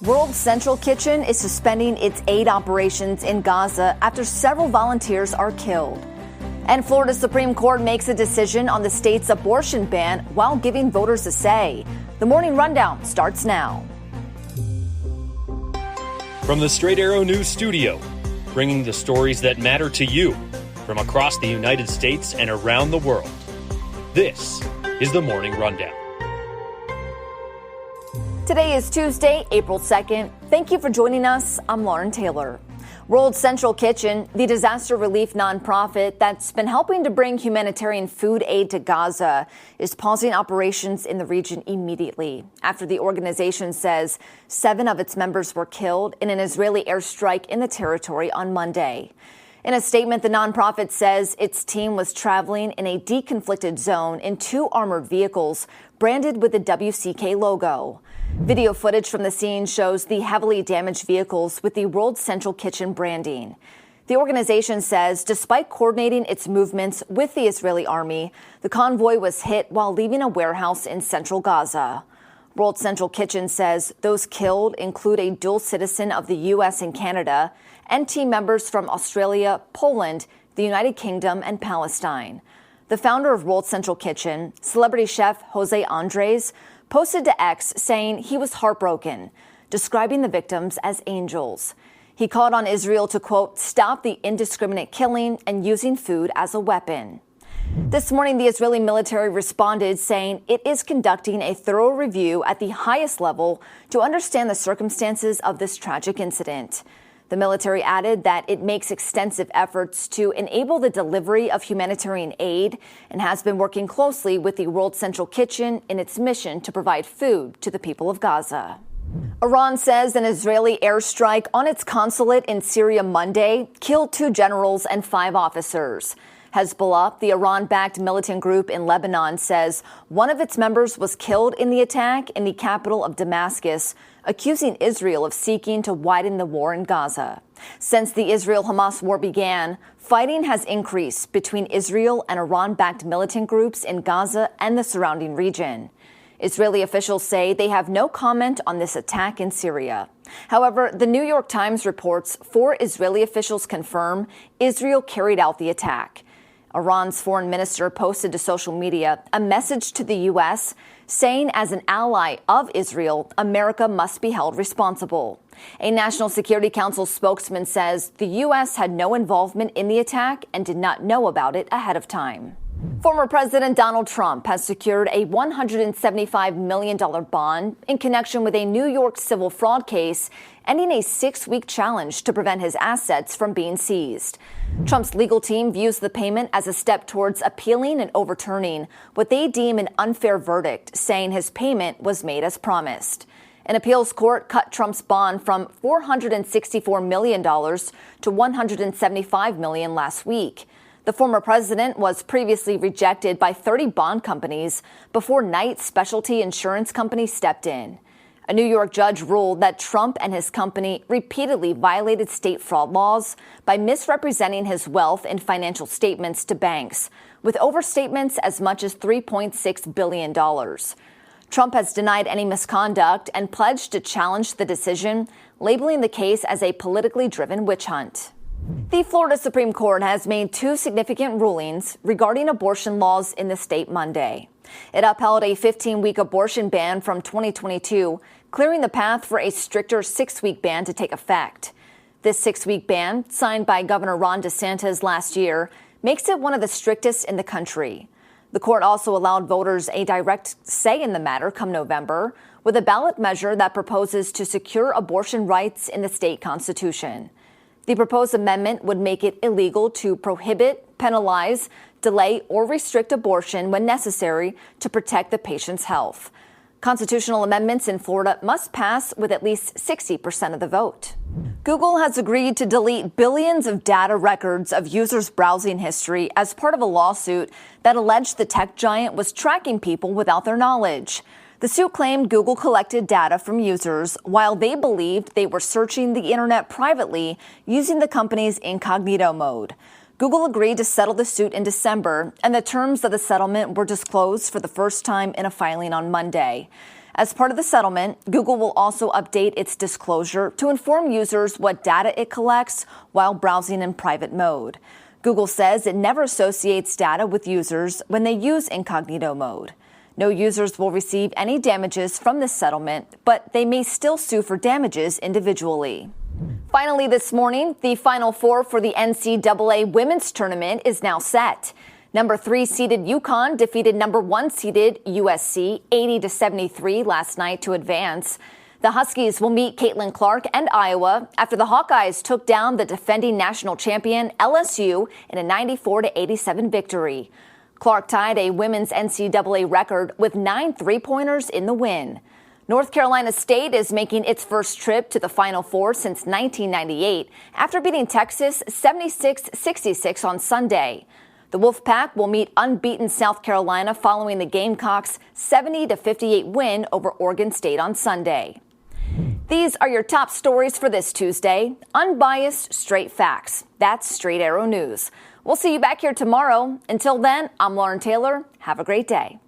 World Central Kitchen is suspending its aid operations in Gaza after several volunteers are killed. And Florida Supreme Court makes a decision on the state's abortion ban while giving voters a say. The Morning Rundown starts now. From the Straight Arrow News Studio, bringing the stories that matter to you from across the United States and around the world. This is the Morning Rundown. Today is Tuesday, April 2nd. Thank you for joining us. I'm Lauren Taylor. World Central Kitchen, the disaster relief nonprofit that's been helping to bring humanitarian food aid to Gaza, is pausing operations in the region immediately after the organization says 7 of its members were killed in an Israeli airstrike in the territory on Monday. In a statement, the nonprofit says its team was traveling in a deconflicted zone in 2 armored vehicles branded with the WCK logo. Video footage from the scene shows the heavily damaged vehicles with the World Central Kitchen branding. The organization says despite coordinating its movements with the Israeli army, the convoy was hit while leaving a warehouse in central Gaza. World Central Kitchen says those killed include a dual citizen of the U.S. and Canada and team members from Australia, Poland, the United Kingdom, and Palestine. The founder of World Central Kitchen, celebrity chef Jose Andres, posted to X saying he was heartbroken, describing the victims as angels. He called on Israel to, quote, stop the indiscriminate killing and using food as a weapon. This morning, the Israeli military responded saying it is conducting a thorough review at the highest level to understand the circumstances of this tragic incident. The military added that it makes extensive efforts to enable the delivery of humanitarian aid and has been working closely with the World Central Kitchen in its mission to provide food to the people of Gaza. Iran says an Israeli airstrike on its consulate in Syria Monday killed 2 generals and 5 officers. Hezbollah, the Iran-backed militant group in Lebanon, says one of its members was killed in the attack in the capital of Damascus, accusing Israel of seeking to widen the war in Gaza. Since the Israel-Hamas war began, fighting has increased between Israel and Iran-backed militant groups in Gaza and the surrounding region. Israeli officials say they have no comment on this attack in Syria. However, the New York Times reports 4 Israeli officials confirm Israel carried out the attack. Iran's foreign minister posted to social media a message to the U.S. saying as an ally of Israel, America must be held responsible. A National Security Council spokesman says the U.S. had no involvement in the attack and did not know about it ahead of time. Former President Donald Trump has secured a $175 million bond in connection with a New York civil fraud case, ending a 6-week challenge to prevent his assets from being seized. Trump's legal team views the payment as a step towards appealing and overturning what they deem an unfair verdict, saying his payment was made as promised. An appeals court cut Trump's bond from $464 million to $175 million last week. The former president was previously rejected by 30 bond companies before Knight Specialty Insurance Company stepped in. A New York judge ruled that Trump and his company repeatedly violated state fraud laws by misrepresenting his wealth in financial statements to banks, with overstatements as much as $3.6 billion. Trump has denied any misconduct and pledged to challenge the decision, labeling the case as a politically driven witch hunt. The Florida Supreme Court has made 2 significant rulings regarding abortion laws in the state Monday. It upheld a 15-week abortion ban from 2022, clearing the path for a stricter 6-week ban to take effect. This 6-week ban, signed by Governor Ron DeSantis last year, makes it one of the strictest in the country. The court also allowed voters a direct say in the matter come November, with a ballot measure that proposes to secure abortion rights in the state constitution. The proposed amendment would make it illegal to prohibit, penalize, delay, or restrict abortion when necessary to protect the patient's health. Constitutional amendments in Florida must pass with at least 60% of the vote. Google has agreed to delete billions of data records of users' browsing history as part of a lawsuit that alleged the tech giant was tracking people without their knowledge. The suit claimed Google collected data from users while they believed they were searching the internet privately using the company's incognito mode. Google agreed to settle the suit in December, and the terms of the settlement were disclosed for the first time in a filing on Monday. As part of the settlement, Google will also update its disclosure to inform users what data it collects while browsing in private mode. Google says it never associates data with users when they use incognito mode. No users will receive any damages from this settlement, but they may still sue for damages individually. Finally this morning, the Final Four for the NCAA Women's Tournament is now set. Number 3 seeded UConn defeated number 1 seeded USC 80-73 last night to advance. The Huskies will meet Caitlin Clark and Iowa after the Hawkeyes took down the defending national champion LSU in a 94-87 victory. Clark tied a women's NCAA record with 9 3-pointers in the win. North Carolina State is making its first trip to the Final Four since 1998 after beating Texas 76-66 on Sunday. The Wolfpack will meet unbeaten South Carolina following the Gamecocks' 70-58 win over Oregon State on Sunday. These are your top stories for this Tuesday. Unbiased, straight facts. That's Straight Arrow News. We'll see you back here tomorrow. Until then, I'm Lauren Taylor. Have a great day.